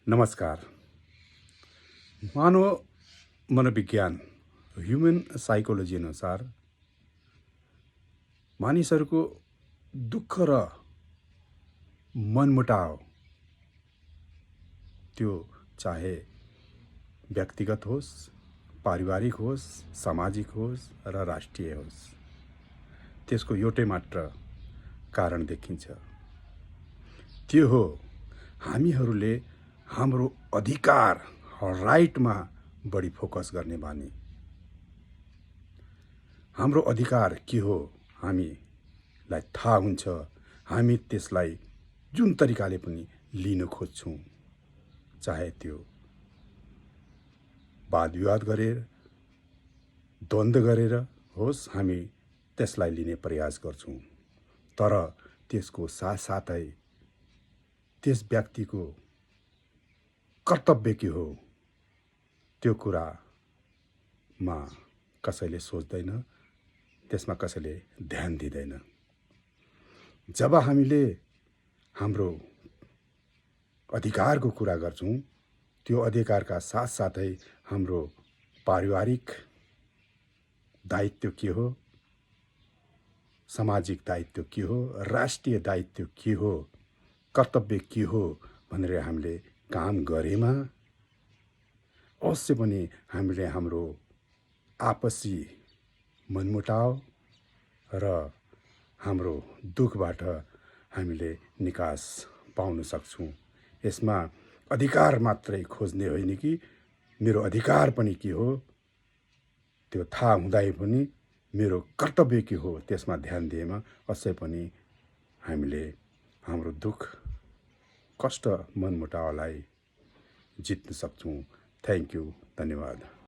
नमस्कार। मानव मनोविज्ञान ह्युमन साइकोलोजी अनुसार मानिसहरूको दुःख र मनमुटाव त्यो चाहे व्यक्तिगत होस्, पारिवारिक होस्, सामाजिक होस् र राष्ट्रिय होस्, त्यसको एउटै मात्र कारण देखिन्छ। त्यो हो हामीहरूले हाम्रो अधिकार राइटमा बढी फोकस गर्ने बानी। हाम्रो अधिकार के हो हामीलाई थाहा हुन्छ, हामी त्यसलाई जुन तरिकाले पनि लिन खोज्छौँ, चाहे त्यो वाद विवाद गरेर, द्वन्द्व गरेर होस्, हामी त्यसलाई लिने प्रयास गर्छौँ। तर त्यसको साथसाथै त्यस व्यक्तिको कर्तव्य के हो त्यो कुरामा कसैले सोच्दैन, त्यसमा कसैले ध्यान दिँदैन। जब हामीले हाम्रो अधिकारको कुरा गर्छौँ, त्यो अधिकारका साथसाथै हाम्रो पारिवारिक दायित्व के हो, सामाजिक दायित्व के हो, राष्ट्रिय दायित्व के हो, कर्तव्य के हो भनेर हामीले काम गरेमा अवश्य पनि हामीले हाम्रो आपसी मनमुटाव र हाम्रो दुःखबाट हामीले निकास पाउन सक्छौँ। यसमा अधिकार मात्रै खोज्ने होइन कि मेरो अधिकार पनि के हो त्यो थाहा हुँदै पनि मेरो कर्तव्य के हो त्यसमा ध्यान दिएमा अवश्य पनि हामीले हाम्रो दुःख, कष्ट, मनमुटावलाई जित्न सक्छौँ। थ्याङ्क यू, धन्यवाद।